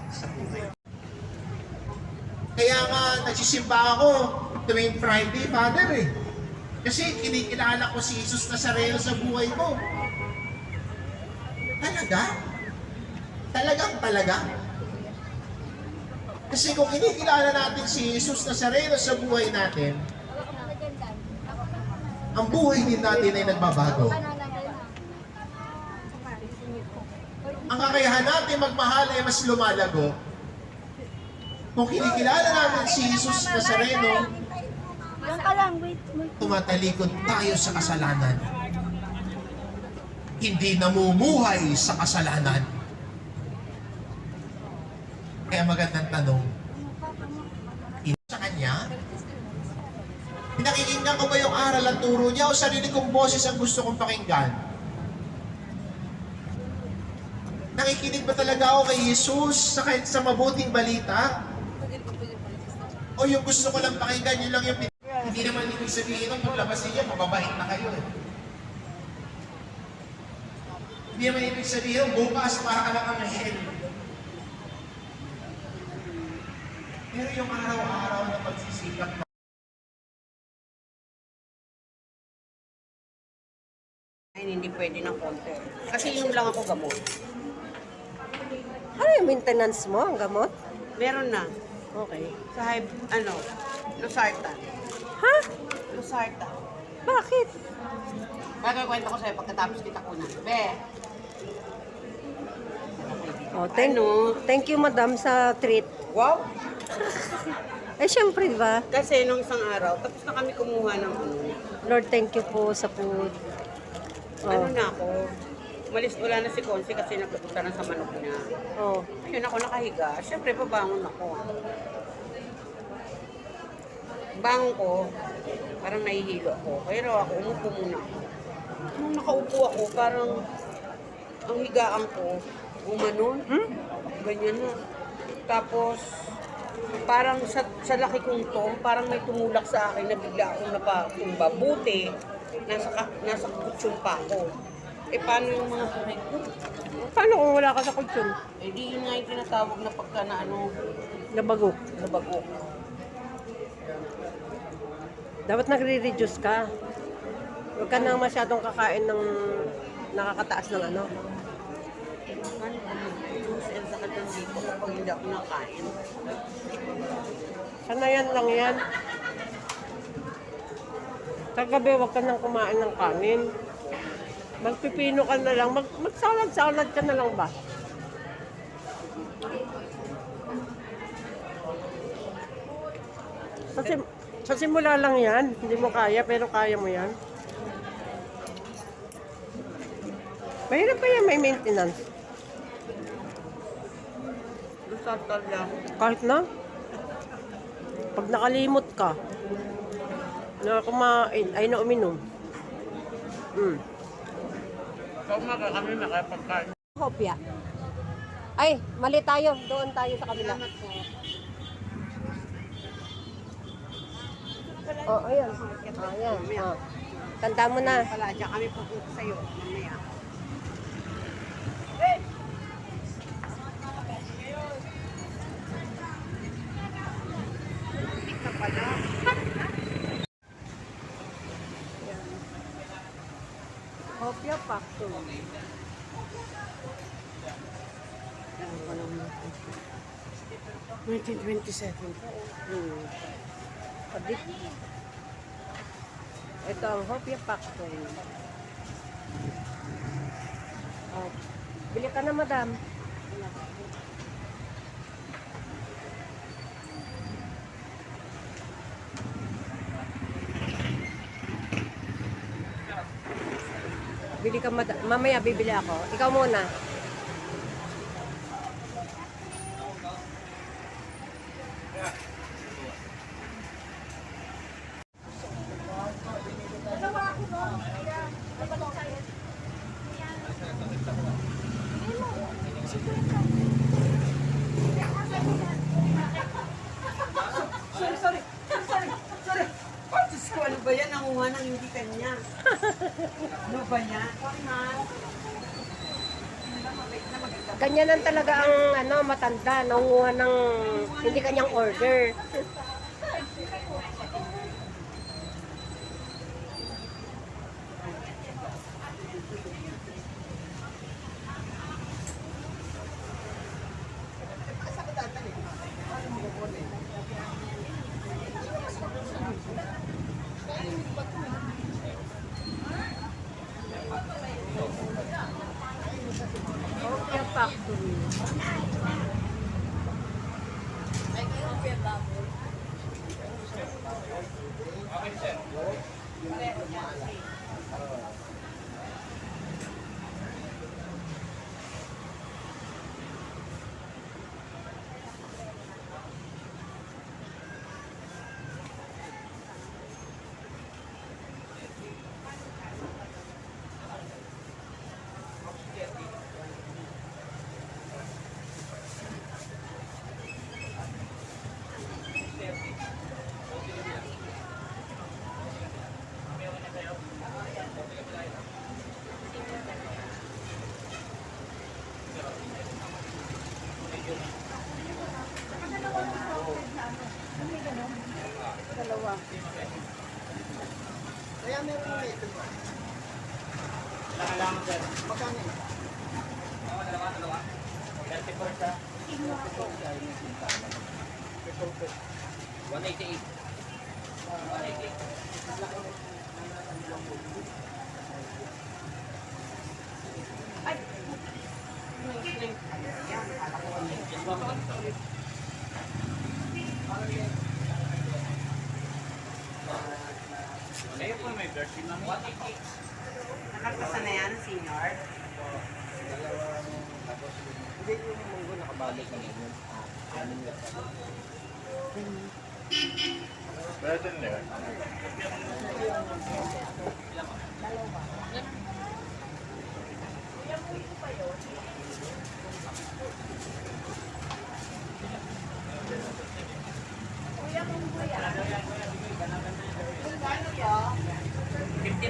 sa buhay. Kaya nga nagsisimba ako tuwing Friday, Father eh. Kasi kinikilala ko si Jesus Nazareno sa buhay ko. Talaga? Talagang. Kasi kung kinikilala natin si Jesus Nazareno sa buhay natin, ang buhay din natin ay nagbabago. Ang kakayahan natin magmahal ay mas lumalago. Kung kinikilala natin si Jesus Nazareno, tumatalikod tayo sa kasalanan. Hindi namumuhay sa kasalanan. Kaya magandang tanong, sa Kanya, pinakikinggan ko ba yung aral at turo niya o sarili kong boses ang gusto kong pakinggan? Nakikinig ba talaga ako kay Jesus sa mabuting balita? O yung gusto ko lang pakinggan, yun lang yung hindi naman ibig sabihin nung paglabas niya, mababait na kayo eh. Hindi naman ibig sabihin, bukas para ka lang ang hell. Pero yung araw-araw na pagsisikap na ay hindi pwede ng konti. Kasi yun lang ako gamot. Ano yung maintenance mo, ang gamot? Meron na. Okay. Sa Losartan. Ha? Losartan. Bakit? Magkakwento ko sa'yo pagkatapos kita kunan. Be! Oh, thank you madam sa treat. Wow! Eh syempre, di ba? Kasi nung isang araw, tapos na kami kumuha ng Lord, thank you po sa food. ano na ako. Wala na si Consi kasi nagpupunta na sa manok niya. Oh. Ayun ako nakahiga. Siyempre, babangon ako. Bangon ko, parang nahihilo ako. Pero ako, umupo muna ako. Nung nakaupo ako, parang ang higaan ko, gumanon. Ganyan na. Tapos, parang sa laki kong to, parang may tumulak sa akin na bigla akong napatumba. Buti, nasa kutsyon pa ako. Eh, paano yung mga sunig ko? Paano kung wala ka sa kutsyon? Eh, di yun nga yung tinatawag na pagka na Nabago. nabago. Dapat nagre-reduce ka. Huwag ka nang masyadong kakain ng nakakataas ng ano. Paano kung mag-juice and sakit ng dito kapag hindi ako nakain? Sanayan lang yan. Kagabi, huwag ka nang kumain ng kanin. Magpipino ka na lang. Magsalad-salad ka na lang ba? Kasi sa simula lang yan. Hindi mo kaya, pero kaya mo yan. Mahirap pa yan, may maintenance. Lusartan lang. Kahit na. Pag nakalimot ka, na kumain, ay na uminom. Sa umaga kami makapagkain. Hopya. Ay, mali tayo. Doon tayo sa kabila. Salamat po. Oh, ayan. Ayan. Oh. Tanda mo na. Pala, dyan kami pupunta sa'yo. Mamaya. Hindi ka pala. Hopya Pakto. 1927 po. Kabit. Ito ang Hopya Pakto. Oh. Bili ka na, madam. Bili ka, madam. Mamaya bibili ako. Ikaw muna. Ano ba yan? Nanguha ng hindi kanya. Ano ba yan? Sorry, man. Mabait na maganda. Ganyanan talaga ang ano, matanda, nanguha ng hindi kanyang order. Okay, factory. Dalawa. Kaya meron na ito. Kailangan dyan. Magkano yun? Dalawa. 34 siya. 188. 188. Kayo po may version ng 188. Nakakasa na yan, senior. Hindi yung munggo nakabalik na yun. Better than there.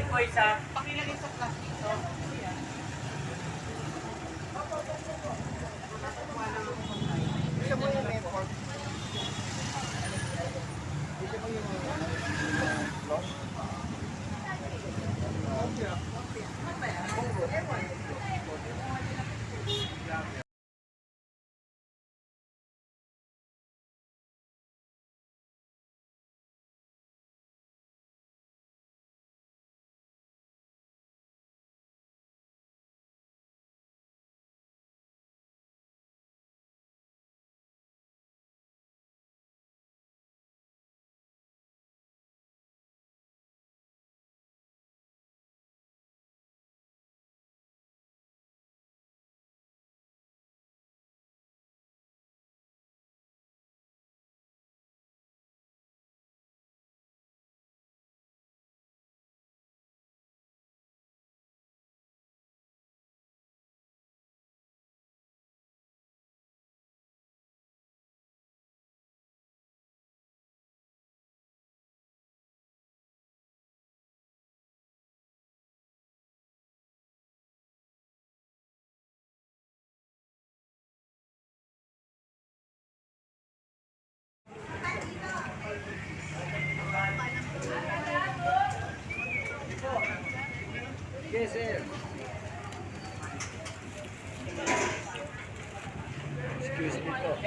Po isa. Pakilagay sa plastic to. Gusto mo yung may pork? Gusto mo yung loss? Yes, sir. Excuse me po.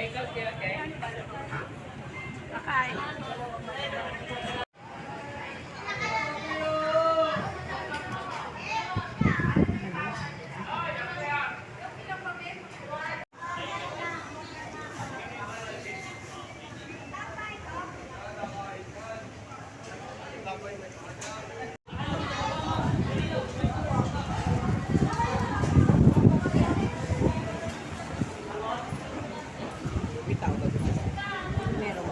Meron.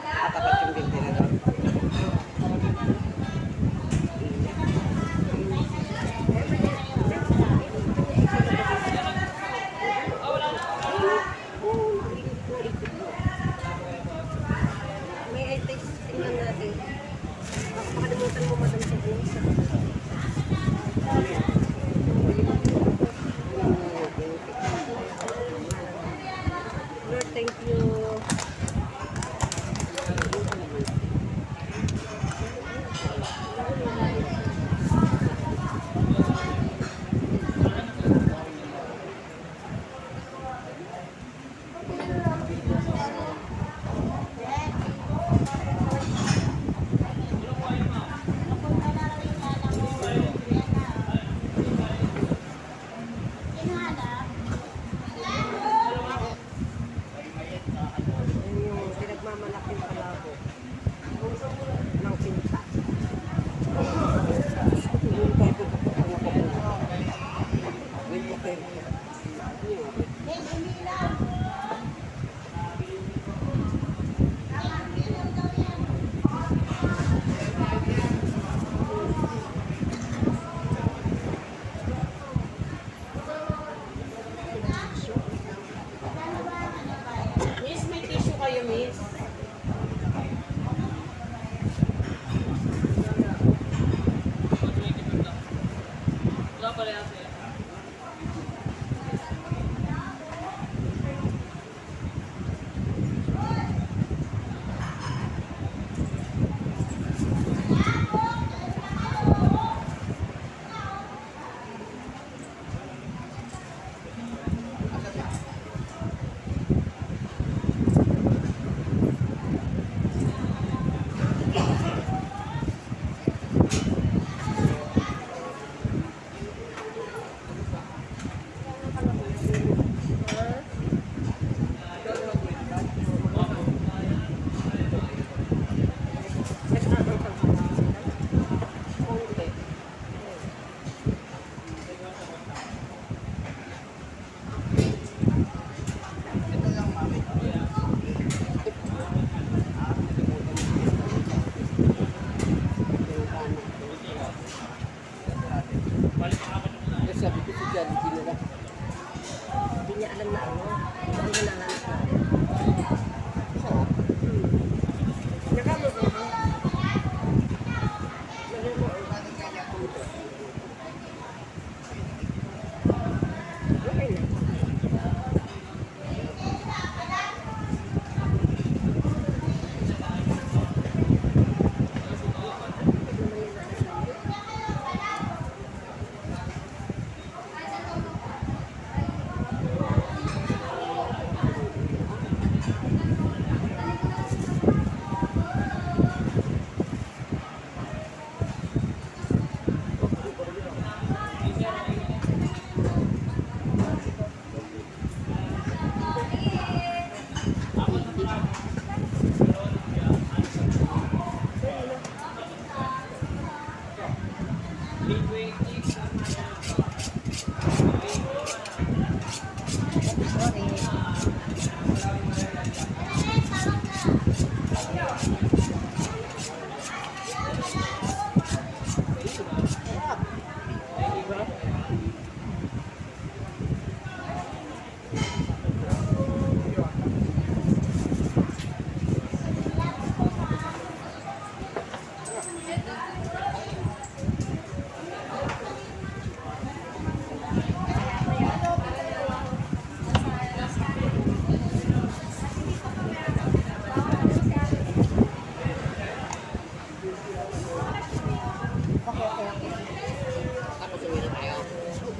Katapat yung ventilador. May i-text tingnan natin. Makalimutan mo madam sa bulsa. Thank you. Yan yung pinagmamalaking palabo ng pinta. Yung tayo pupunta na pupunta. Wait, okay. Miss, may tissue kayo, miss? Wala pala yan. Sabi ko si Jollibee nila. Hindi niya alam na ano. Hindi niya nanganak na. So, nakamot mo ba? Okay na.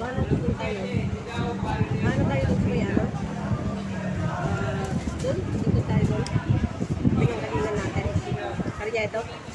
Paano dito tayo? Paano tayo dito may ano? Doon? Dito tayo doon? Tingnan natin. Kaya ito?